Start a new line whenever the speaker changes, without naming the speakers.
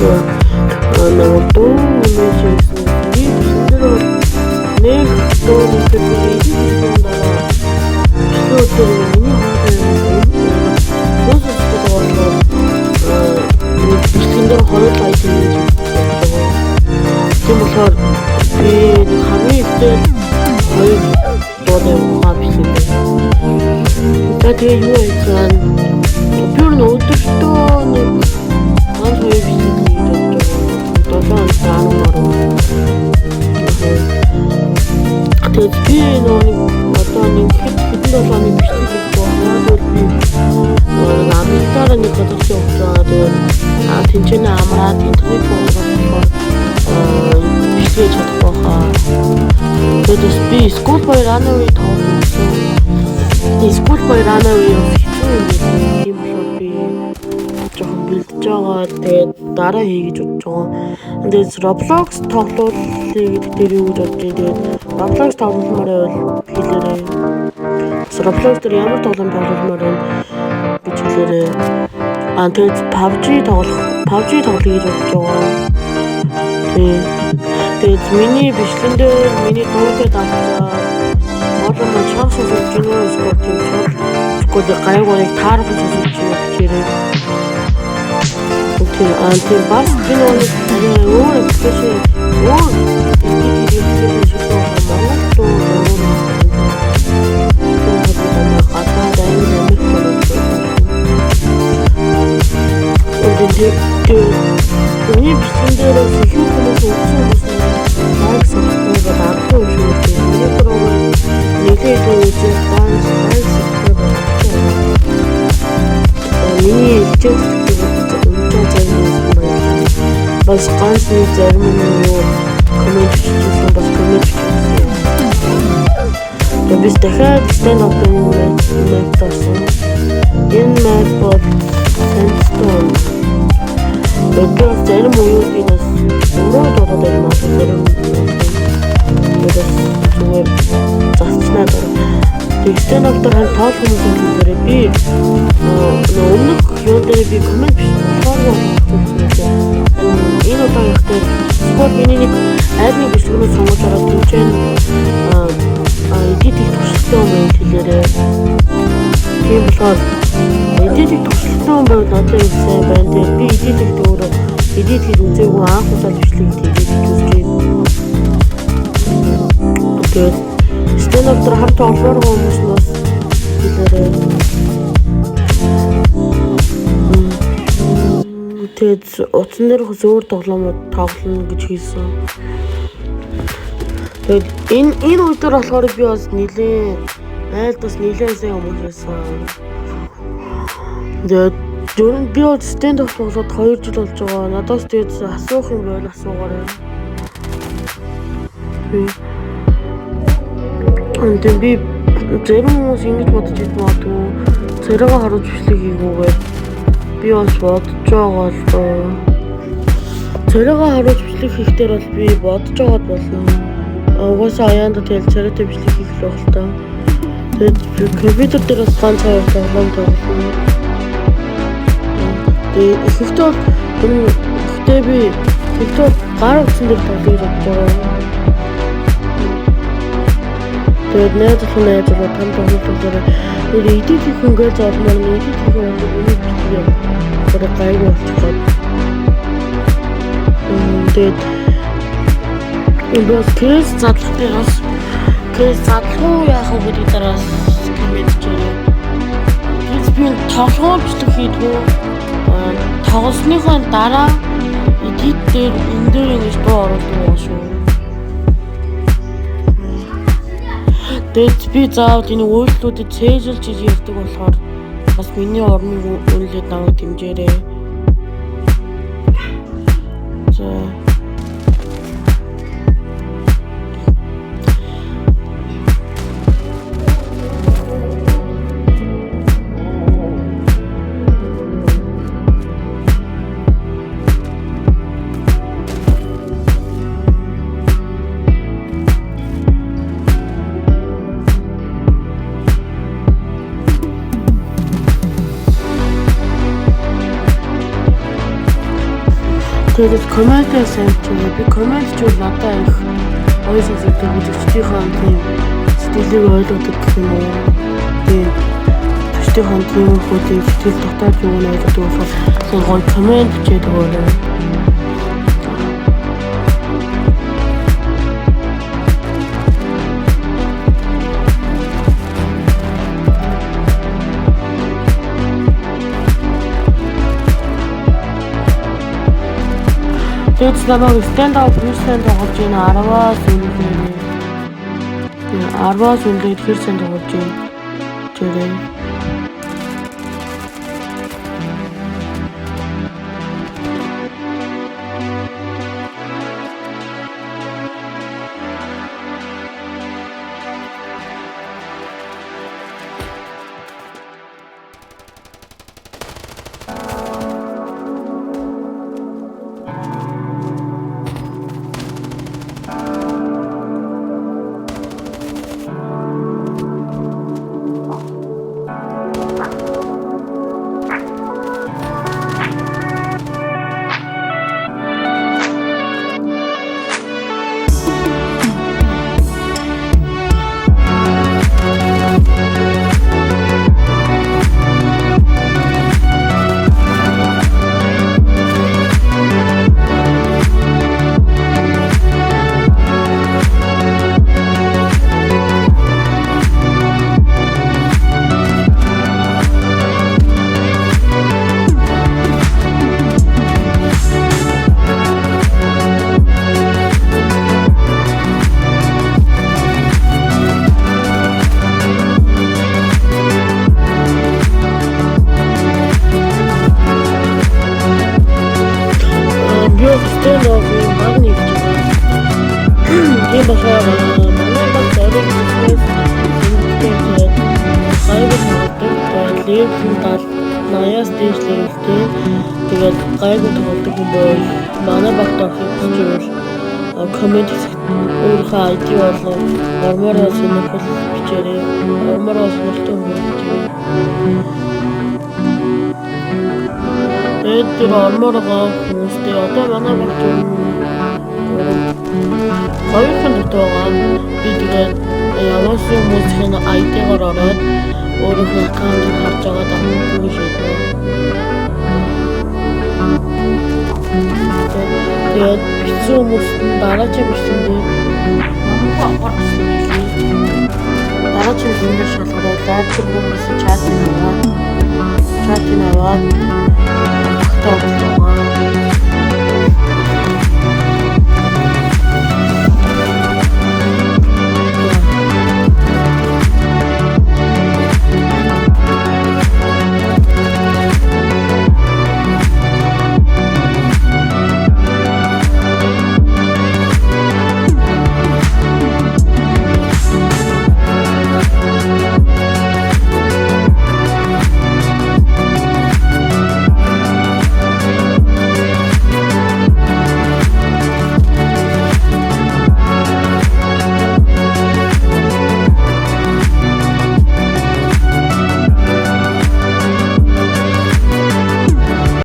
Нэг дуу нээсэн нэг дуу нээсэн хоёр лайк тийм болохоор би хамгийн ихтэй хоёр дууны ухаан бичлээ. Тэгээ юу яасан? Би өдөртөө нэг ганц хоёр бичлээ хийж байгаа. Тэгээд би одоо нэг хэдэн долооны бичлэг хийж байгаа. Амтараа нэг хөдөлж явж байгаа. Тэгээд тэнцэнэ амраад интернет болгоод бичлэг чадах байхаа. Тэгээд би скул баяр анаа тоглосон. Скул баяр анаа тийм би жоохон бэлдэж байгаа. Тэгээд дараа хийгэж бодож байгаа. Тэгээд Roblox тоглоулъя гэдэг дээр юу гэж бодож байна. Тэгээд Roblox тоглоомоор байвал хэлээрэй. Roblox дээр ямар тоглоом тоглоомоор байна гэж хэлээрэй. Тэгээд PUBG тоглоё гэж бодож байгаа. Тэгээд миний бичлэгэн дээр миний дуутай давчаа. Орон маань шанс үзэж гинөө спорт юм шиг. Гэхдээ гайгуурыг таарах гэж хичээрээ. Тэгээд бас би өөр application Миний бичлэгээрээ их хүмүүс өгсөн лайк subscribe авах юм шүү дээ. Миний програм нэлээд үзэж данс лайк subscribe миний бас ганц нэг зарим нь юу коммент хийсэн бас коммент хийсэн. Тэгээд дахиад stand up нэг тасан. Энэ мap бод sandstone. Тэгээд зарим үеийнээс өөрөө дуудаад байна зарим зүгээр засчнаа даа. Тэгээд stand up дээр тоол хүмүүс хэлээрээ би өмнөх юу дээр би коммент энэ удаагийн спорт миний нэг аль нэг бичлэгнүүд сонгож ороод тэмцээн эдитийг туршилттай юм хэлээрээ. Тийм болохоор эдитийг туршилттай юм байвал одоо их сайн байна. Тэгээд би эдитийг өөрөө эдит хийж үзээгүй анх удаа бичлэг хийж үзчихээ. Тэгээд stand-up дээр хамт олвор хүмүүс нас хэлээрээ. Тэгээд утсан дээр зөөр тоглоомод тоглоно гэж хэлсэн. Тэгээд энэ үед дээр болохоор би бас нэлээд айлдас нэлээд сайн хүмүүссэн. Тэгээд би бол stand-up тоглоод 2 жил болж байгаа. Надаас тэгээд асуух юм байвал асуугаарай. Тэгээд би зарим хүмүүс ингэж бодож идмээ. Царайгаа харуулж бичлэг хийгүүгээд би бас бодож байгаа л доо. Царайгаа харуулж бичлэг хийхдээ бол би бодож байгаад болно. Угаасаа аяанда тэгэл царайтай бичлэг хийх л байх л доо. Тэгээд компьютер дээр бас ганц хоёр тоглоом тоглоно. Тэгээд ихтэй би гар утсан дээр тоглож байгаа. Тэгээд найз там тоглолтоор эдит хийх ингээд заалмаар эдит хийх юм байна. Тэр гайгүй болчиход. Тэгээд энэ бас кейс задлах дээр бас кейс задлах яах вэ гэдэг дараас коммент хийлээ. Кейс би тоглоом бичлэг хийдгүү. Тоглосныхаа дараа эдит дээр энэ дээр ингэж дуу оруулдаг байгаа шүү. Тэгээд би заавал энэ үйлдэлүүдэд цээжилж ярьдаг болохоор бас миний орныг үнэлээд намайг дэмжээрэй. Тэгээд комментээ сайн чигээ би коммент ч бол надаа их ойс үзэгдэг үзэгчдийнхээ тийм сэтгэлийг ойлгодог гэх юм уу. Тэгээд төштийн тийм хүмүүсийн сэтгэл дотоод юу нэг ойлгодог болохоор гоё коммент чигээд өгөөрэй. Тэгээд намайг stand-up person тоглож байна 10-аас үнэлээ. 10-аас үнэлээд хэрсэн тоглож байна. Жирээ. Наяас дээшлэхдээ тэгээд гайгүй тоглодог юм бол манай багт орохыг хүсвэл коммент өөрийнхөө ID болон ормороо сонирхол бичээрэй. Ормороо сонирхолтой хүмүүстээ. Тэгээд ормороо хүмүүстээ одоо манай багт хоёрхан дотоогоо би тэгээд яваас хүмүүсийн ID-гаар ороод өөрийнхөө аккаунтыг харж байгаа дамжуулгүй шийднэ. Тэгээд бичсэн хүмүүст дараагийн бичсэндээ дараагийн зөндөө шалгараад лайв хүмүүс чатын аваад багтаа